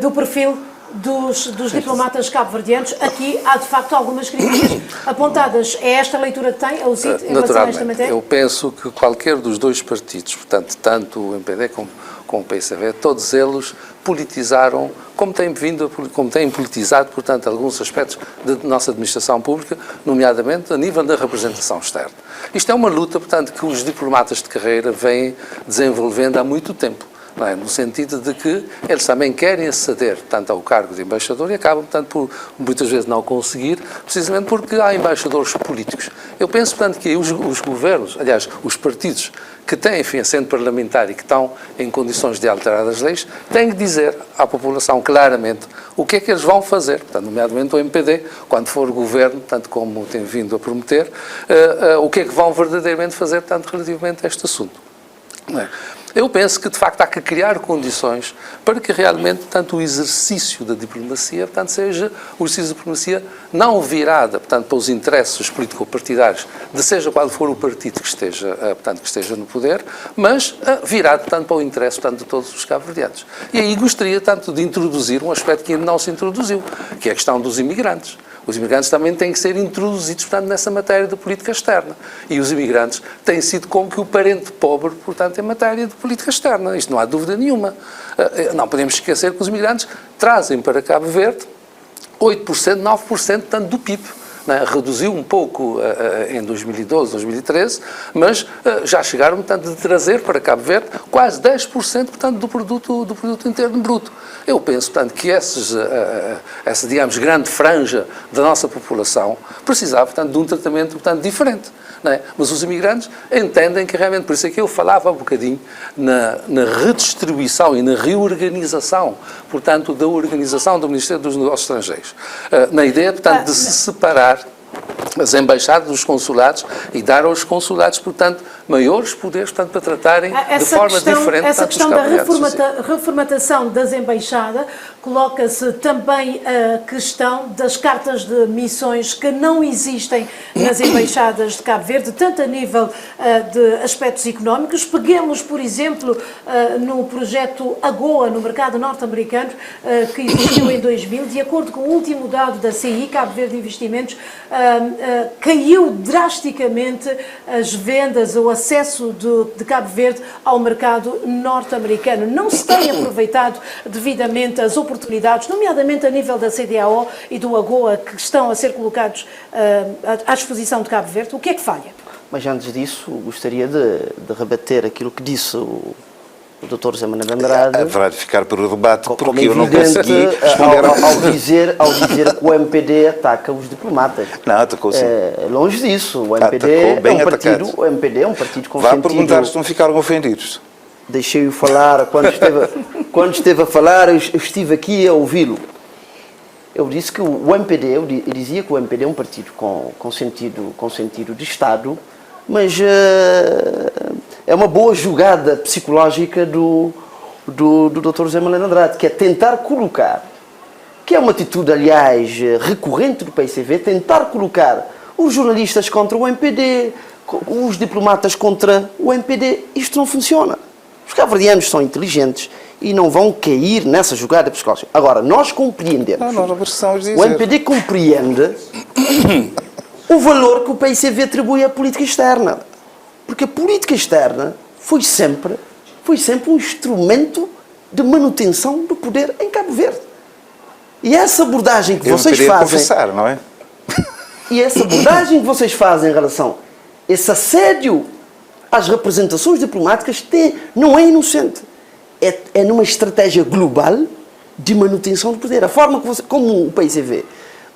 do perfil dos diplomatas cabo-verdianos. Aqui há, de facto, algumas críticas apontadas. É esta a leitura que tem ao CID em relação a esta matéria? Eu penso que qualquer dos dois partidos, portanto, tanto o MPD como o PCV, todos eles politizaram, como têm politizado, portanto, alguns aspectos da nossa administração pública, nomeadamente a nível da representação externa. Isto é uma luta, portanto, que os diplomatas de carreira vêm desenvolvendo há muito tempo. Não é? No sentido de que eles também querem aceder, portanto, ao cargo de embaixador e acabam, portanto, por muitas vezes não conseguir, precisamente porque há embaixadores políticos. Eu penso, portanto, que os governos, aliás, os partidos que têm, enfim, assento parlamentar e que estão em condições de alterar as leis, têm que dizer à população claramente o que é que eles vão fazer, portanto, nomeadamente o MPD, quando for governo, tanto como tem vindo a prometer, o que é que vão verdadeiramente fazer, portanto, relativamente a este assunto. Não é? Eu penso que, de facto, há que criar condições para que realmente, portanto, o exercício da diplomacia, portanto, seja o exercício da diplomacia não virada, portanto, para os interesses político-partidários, de seja qual for o partido que esteja no poder, mas virado, portanto, para o interesse, portanto, de todos os cabo-verdianos. E aí gostaria, tanto, de introduzir um aspecto que ainda não se introduziu, que é a questão dos imigrantes. Os imigrantes também têm que ser introduzidos, portanto, nessa matéria de política externa. E os imigrantes têm sido como que o parente pobre, portanto, em matéria de política externa. Isto não há dúvida nenhuma. Não podemos esquecer que os imigrantes trazem para Cabo Verde 8%, 9%, portanto, do PIB. Reduziu um pouco em 2012, 2013, mas já chegaram, portanto, de trazer para Cabo Verde quase 10%, portanto, do produto interno bruto. Eu penso, portanto, que essa, digamos, grande franja da nossa população precisava, portanto, de um tratamento, portanto, diferente. Não é? Mas os imigrantes entendem que realmente, por isso é que eu falava um bocadinho na redistribuição e na reorganização, portanto, da organização do Ministério dos Negócios Estrangeiros. Na ideia, portanto, de se separar as embaixadas dos consulados e dar aos consulados, portanto, maiores poderes, portanto, para tratarem de forma diferente. Essa questão da reformatação das embaixadas, coloca-se também a questão das cartas de missões que não existem nas embaixadas de Cabo Verde, tanto a nível de aspectos económicos. Peguemos, por exemplo, no projeto AGOA, no mercado norte-americano, que existiu em 2000, de acordo com o último dado da CI, Cabo Verde Investimentos, caiu drasticamente as vendas ou acesso de Cabo Verde ao mercado norte-americano. Não se tem aproveitado devidamente as oportunidades, nomeadamente a nível da CDAO e do AGOA, que estão a ser colocados à disposição de Cabo Verde. O que é que falha? Mas antes disso, gostaria de rebater aquilo que disse o Dr. José Manuel Andrade. Haverá de ficar para o debate, porque como eu não consegui responder ao dizer que o MPD ataca os diplomatas. Não, atacou sim. Longe disso. O MPD é um partido com Vá sentido... perguntar se não ficaram ofendidos. Deixei-o falar. Quando esteve a falar, eu estive aqui a ouvi-lo. Eu disse que o MPD, eu dizia que o MPD é um partido com sentido de Estado, mas é uma boa jogada psicológica do Dr. José Manuel Andrade, que é tentar colocar, que é uma atitude, aliás, recorrente do PCV, tentar colocar os jornalistas contra o MPD, os diplomatas contra o MPD. Isto não funciona. Os cabo-verdianos são inteligentes e não vão cair nessa jogada psicológica. Agora, nós compreendemos. O MPD compreende o valor que o PCV atribui à política externa. Porque a política externa foi sempre um instrumento de manutenção do poder em Cabo Verde. E essa abordagem que vocês fazem... confessar, não é? E essa abordagem que vocês fazem em relação a esse assédio às representações diplomáticas não é inocente. É numa estratégia global de manutenção do poder. A forma como o PICV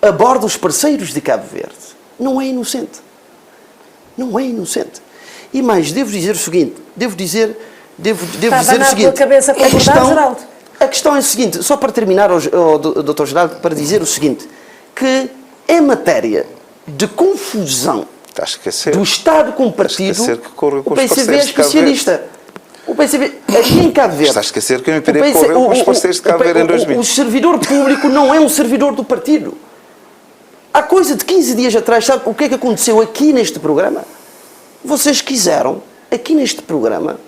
aborda os parceiros de Cabo Verde não é inocente. Não é inocente. E mais, devo dizer o seguinte, a questão é a seguinte, só para terminar, Dr. Geraldo, para dizer o seguinte, que em matéria de confusão do Estado com o partido, o PCV é especialista. O PCV, aqui em Cabo Verde... Está a esquecer que o MPD correu com os parceiros de Cabo Verde em 2000. O servidor público não é um servidor do partido. Há coisa de 15 dias atrás, sabe o que é que aconteceu aqui neste programa? Vocês quiseram, aqui neste programa,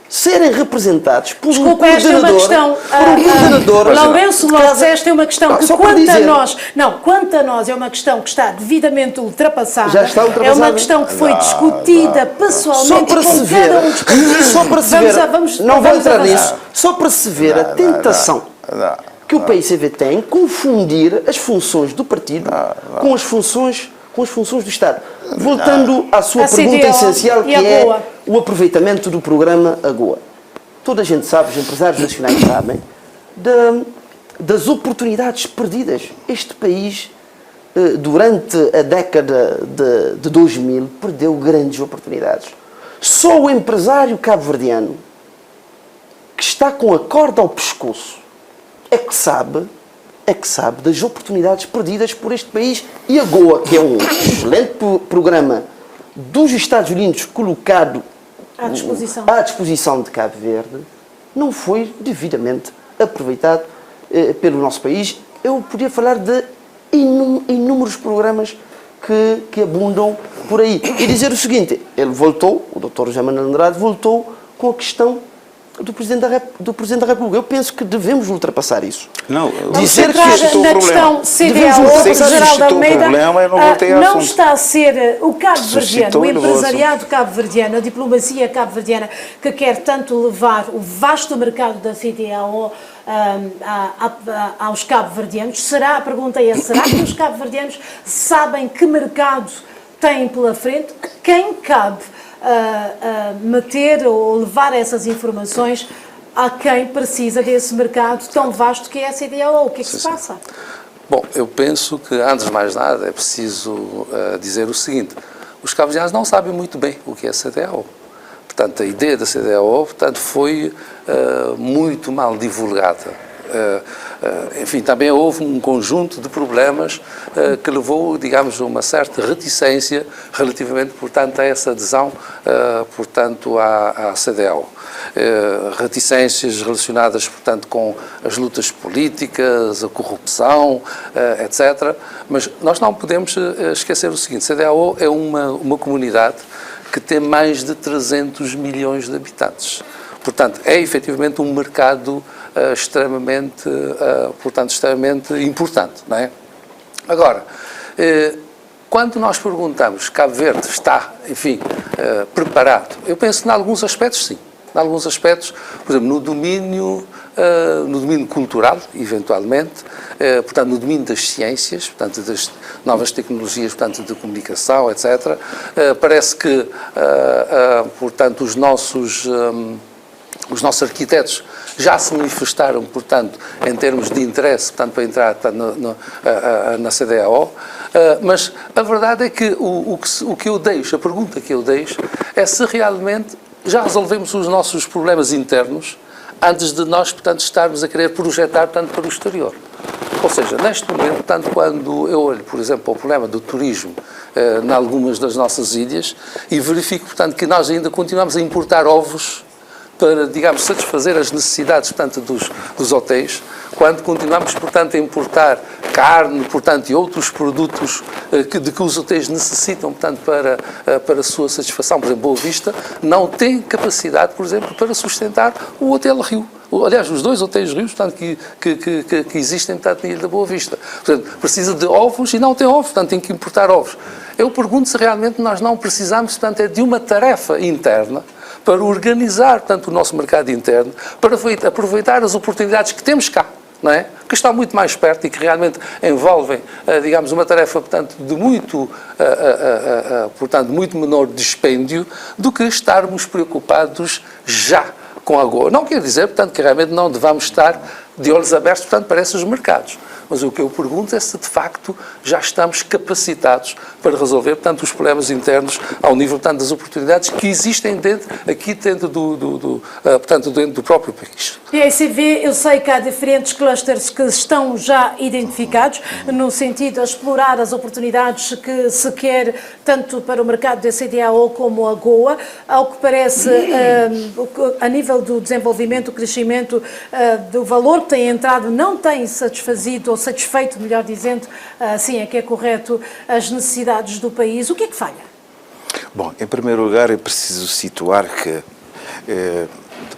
serem representados por um coordenador... Esta é uma questão... Lourenço Lopes, esta é uma questão que, quanto a nós, é uma questão que está devidamente ultrapassada. Já está ultrapassada. É uma questão que foi discutida pessoalmente com cada um dos partidos. Só para se ver... Não vou entrar nisso. Só para se ver a tentação que o PICV tem confundir as funções do partido com as funções do Estado. Voltando à sua pergunta essencial, que é o aproveitamento do programa AGOA. Toda a gente sabe, os empresários nacionais sabem, das oportunidades perdidas. Este país, durante a década de 2000, perdeu grandes oportunidades. Só o empresário cabo-verdiano, que está com a corda ao pescoço, é que sabe das oportunidades perdidas por este país. E a AGOA, que é um excelente programa dos Estados Unidos colocado à disposição de Cabo Verde, não foi devidamente aproveitado pelo nosso país. Eu podia falar de inúmeros programas que abundam por aí. E dizer o seguinte, ele voltou, o Dr. José Manuel Andrade voltou com a questão do Presidente da República. Eu penso que devemos ultrapassar isso. Não, dizer que na questão CDAO, Geraldo Almeida, não está a ser o cabo-verdiano, o empresariado cabo-verdiano, a diplomacia cabo-verdiana, que quer tanto levar o vasto mercado da CDAO aos cabo-verdianos. A pergunta é, será que os cabo-verdianos sabem que mercado têm pela frente? Quem cabe meter ou levar essas informações a quem precisa desse mercado tão vasto que é a CDAO? O que é que se passa? Bom, eu penso que, antes de mais nada, é preciso dizer o seguinte: os cabo-verdianos não sabem muito bem o que é a CDAO. Portanto, a ideia da CDAO, portanto, foi muito mal divulgada. Enfim, também houve um conjunto de problemas que levou, digamos, a uma certa reticência relativamente, portanto, a essa adesão, portanto, à CDAO. Reticências relacionadas, portanto, com as lutas políticas, a corrupção, etc. Mas nós não podemos esquecer o seguinte: a CDAO é uma comunidade que tem mais de 300 milhões de habitantes. Portanto, é efetivamente um mercado extremamente importante, não é? Agora, quando nós perguntamos, Cabo Verde está, enfim, preparado, eu penso que em alguns aspectos sim. Em alguns aspectos, por exemplo, no domínio cultural, eventualmente, portanto, no domínio das ciências, portanto, das novas tecnologias, portanto, de comunicação, etc. Parece que, portanto, os nossos arquitetos já se manifestaram, portanto, em termos de interesse, portanto, para entrar na CDAO, mas a verdade é que a pergunta que eu deixo é se realmente já resolvemos os nossos problemas internos antes de nós, portanto, estarmos a querer projetar, portanto, para o exterior. Ou seja, neste momento, portanto, quando eu olho, por exemplo, para o problema do turismo em algumas das nossas ilhas e verifico, portanto, que nós ainda continuamos a importar ovos para, digamos, satisfazer as necessidades, portanto, dos hotéis, quando continuamos, portanto, a importar carne, portanto, e outros produtos de que os hotéis necessitam, portanto, para a sua satisfação. Por exemplo, Boa Vista não tem capacidade, por exemplo, para sustentar o Hotel Rio. Aliás, os dois hotéis rios, portanto, que existem, portanto, na Ilha da Boa Vista. Portanto, precisa de ovos e não tem ovos, portanto, tem que importar ovos. Eu pergunto se realmente nós não precisamos, portanto, é de uma tarefa interna para organizar, portanto, o nosso mercado interno, para aproveitar as oportunidades que temos cá, não é? Que estão muito mais perto e que realmente envolvem, digamos, uma tarefa, portanto, de muito menor dispêndio do que estarmos preocupados já com a AGOA. Não quer dizer, portanto, que realmente não devamos estar de olhos abertos, portanto, para esses mercados. Mas o que eu pergunto é se, de facto, já estamos capacitados para resolver, portanto, os problemas internos ao nível, portanto, das oportunidades que existem dentro do próprio país. PSV, eu sei que há diferentes clusters que estão já identificados, no sentido de explorar as oportunidades que se quer, tanto para o mercado da CDAO como a GOA. Ao que parece, a nível do desenvolvimento, o crescimento do valor que tem entrado não tem satisfazido, ou satisfeito, melhor dizendo, assim é que é correto, as necessidades do país. O que é que falha? Bom, em primeiro lugar, é preciso situar que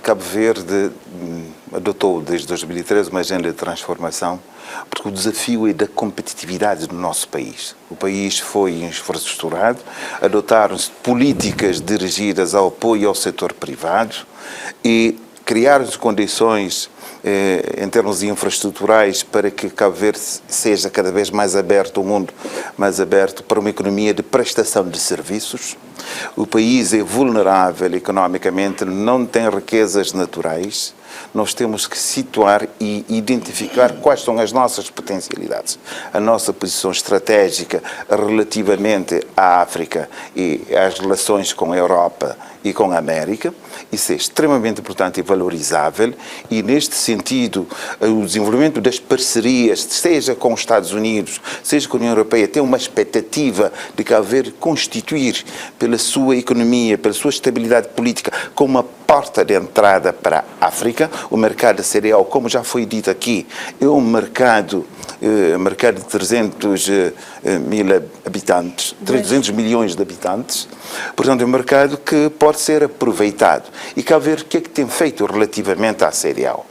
Cabo Verde adotou desde 2013 uma agenda de transformação, porque o desafio é da competitividade do nosso país. O país foi infraestruturado, adotaram-se políticas dirigidas ao apoio ao setor privado e criaram-se condições em termos infraestruturais para que Cabo Verde seja cada vez mais aberto, o mundo mais aberto para uma economia de prestação de serviços. O país é vulnerável economicamente, não tem riquezas naturais. Nós temos que situar e identificar quais são as nossas potencialidades. A nossa posição estratégica relativamente à África e às relações com a Europa e com a América. Isso é extremamente importante e valorizável, e neste sentido o desenvolvimento das parcerias, seja com os Estados Unidos, seja com a União Europeia, tem uma expectativa de Cabo Verde constituir, pela sua economia, pela sua estabilidade política, como uma porta de entrada para a África. O mercado cereal, como já foi dito aqui, é um mercado de 300 mil habitantes, 300 milhões de habitantes. Portanto, é um mercado que pode ser aproveitado. E Cabo Verde, o que é que tem feito relativamente à cereal?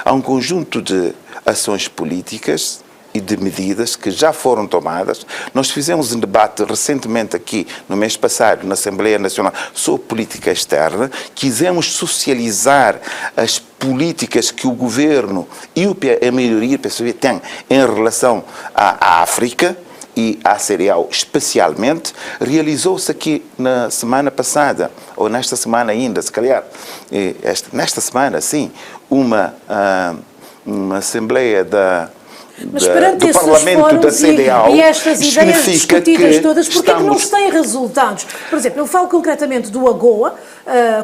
Há um conjunto de ações políticas e de medidas que já foram tomadas. Nós fizemos um debate recentemente aqui, no mês passado, na Assembleia Nacional, sobre política externa. Quisemos socializar as políticas que o Governo e a maioria do PSV têm em relação à África e à cereal especialmente. Realizou-se aqui na semana passada, ou nesta semana ainda, se calhar, nesta semana, sim, uma Assembleia Mas perante do Parlamento da CDAO, e estas ideias discutidas todas, porque é que não se têm resultados? Por exemplo, eu falo concretamente do AGOA,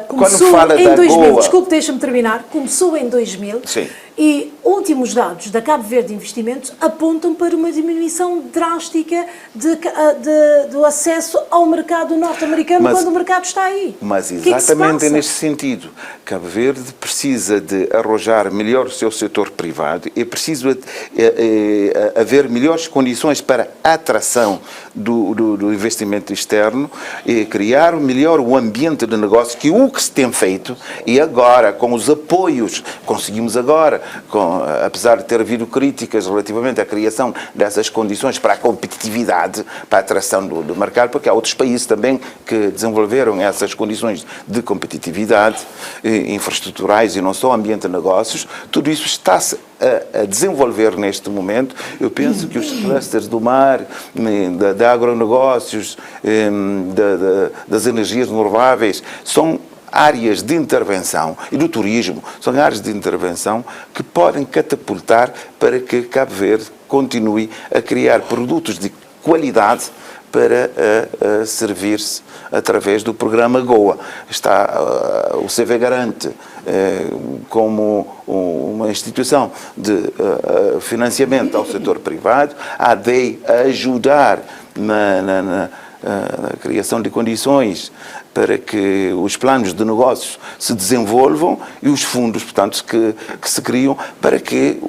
começou em 2000, desculpe, deixa-me terminar, começou em 2000, sim. E últimos dados da Cabo Verde Investimentos apontam para uma diminuição drástica do acesso ao mercado norte-americano quando o mercado está aí. Mas exatamente é neste sentido. Cabo Verde precisa de arrojar melhor o seu setor privado e precisa haver melhores condições para a atração do investimento externo e criar melhor o ambiente de negócio, que o que se tem feito, e agora, com os apoios, conseguimos agora, apesar de ter havido críticas relativamente à criação dessas condições para a competitividade, para a atração do mercado, porque há outros países também que desenvolveram essas condições de competitividade, infraestruturais e não só, ambiente de negócios, tudo isso está-se a desenvolver neste momento. Eu penso que os clusters do mar, de agronegócios, das energias renováveis, são áreas de intervenção, e do turismo, são áreas de intervenção que podem catapultar para que Cabo Verde continue a criar produtos de qualidade para servir-se através do programa GOA. Está o CV Garante como uma instituição de financiamento ao setor privado, a ADEI a ajudar na criação de condições para que os planos de negócios se desenvolvam e os fundos, portanto, que se criam para que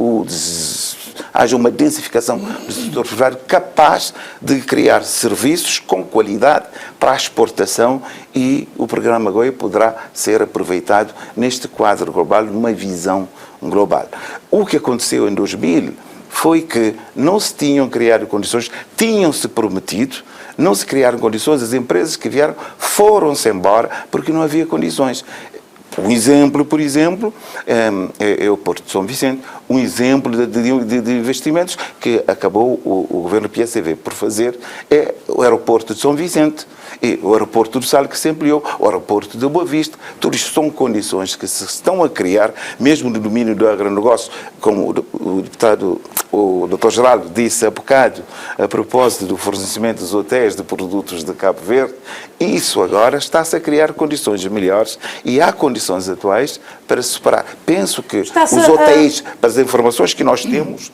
haja uma densificação do setor privado capaz de criar serviços com qualidade para a exportação, e o programa GOA poderá ser aproveitado neste quadro global, numa visão global. O que aconteceu em 2000 foi que não se tinham criado condições, tinham-se prometido, não se criaram condições, as empresas que vieram foram-se embora porque não havia condições. Um exemplo, por exemplo, é o Porto de São Vicente, um exemplo de investimentos que acabou o governo PSV por fazer é o aeroporto de São Vicente, e o aeroporto do Sal que se ampliou, o aeroporto de Boa Vista. Tudo isto são condições que se estão a criar, mesmo no domínio do agronegócio, como o deputado, o Dr. Geraldo disse há bocado, a propósito do fornecimento dos hotéis de produtos de Cabo Verde. Isso agora está-se a criar condições melhores e há condições atuais para superar. Penso que os hotéis, para as informações que nós temos,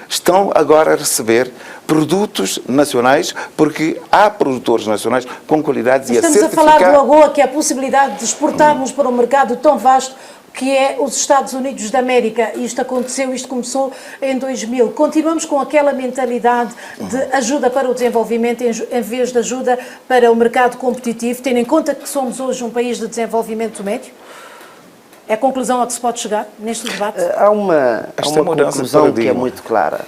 estão agora a receber produtos nacionais, porque há produtores nacionais com qualidades e a certificar... Estamos a falar do AGOA, que é a possibilidade de exportarmos para um mercado tão vasto que é os Estados Unidos da América. Isto começou em 2000. Continuamos com aquela mentalidade de ajuda para o desenvolvimento em vez de ajuda para o mercado competitivo, tendo em conta que somos hoje um país de desenvolvimento médio? É a conclusão a que se pode chegar neste debate? Há uma conclusão que é muito clara.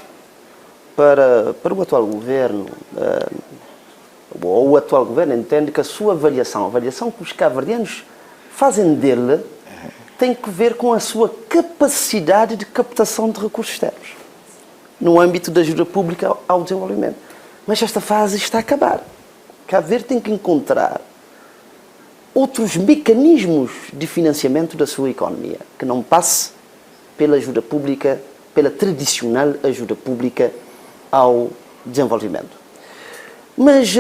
Para o atual governo, ou o atual governo entende que a sua avaliação, a avaliação que os cabo-verdianos fazem dele, tem que ver com a sua capacidade de captação de recursos externos, no âmbito da ajuda pública ao desenvolvimento. Mas esta fase está a acabar. Cabo Verde tem que encontrar outros mecanismos de financiamento da sua economia, que não passe pela ajuda pública, pela tradicional ajuda pública ao desenvolvimento. Mas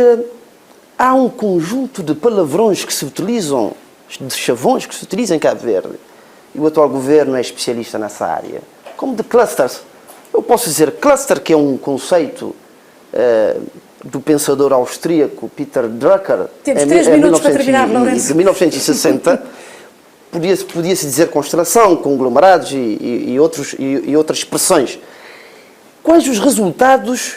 há um conjunto de palavrões que se utilizam, de chavões que se utilizam em Cabo Verde, e o atual governo é especialista nessa área, como de clusters. Eu posso dizer cluster, que é um conceito do pensador austríaco Peter Drucker. Temos 3 minutos para terminar, Lourenço. De 1960, podia-se dizer constelação, conglomerados e outras expressões. Quais os resultados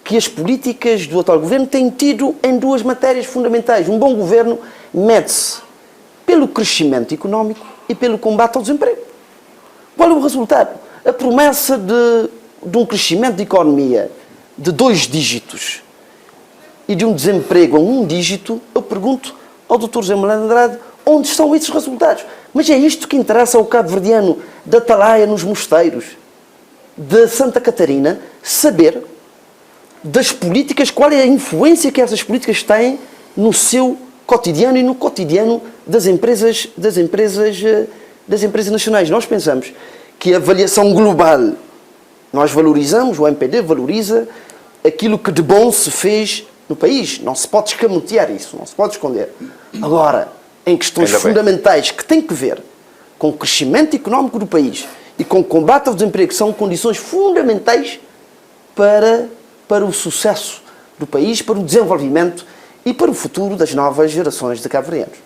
que as políticas do atual governo têm tido em duas matérias fundamentais? Um bom governo mede-se pelo crescimento económico e pelo combate ao desemprego. Qual é o resultado? A promessa de um crescimento de economia de 2 dígitos e de um desemprego a 1 dígito, eu pergunto ao Dr. José Manuel Andrade onde estão esses resultados. Mas é isto que interessa ao cabo-verdiano da Atalaia nos mosteiros, de Santa Catarina, saber das políticas, qual é a influência que essas políticas têm no seu cotidiano e no cotidiano das empresas nacionais. Nós pensamos que a avaliação global, nós valorizamos, o MPD valoriza aquilo que de bom se fez no país. Não se pode escamotear isso, não se pode esconder. Agora, em questões fundamentais que têm que ver com o crescimento económico do país e com o combate ao desemprego, que são condições fundamentais para o sucesso do país, para o desenvolvimento e para o futuro das novas gerações de cabo-verdianos.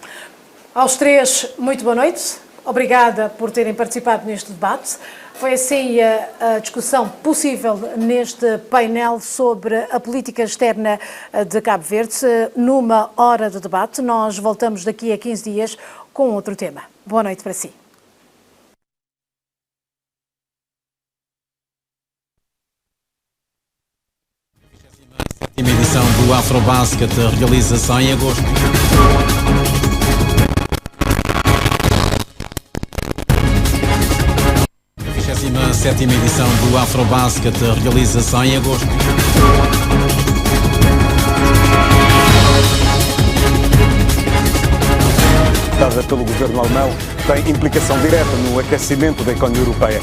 Aos 3, muito boa noite. Obrigada por terem participado neste debate. Foi assim a discussão possível neste painel sobre a política externa de Cabo Verde. Numa hora de debate, nós voltamos daqui a 15 dias com outro tema. Boa noite para si. Sétima edição do Afrobasket realiza-se em agosto. 27ª edição do Afrobasket realiza-se em agosto. Dada pelo governo alemão, tem implicação direta no aquecimento da economia europeia.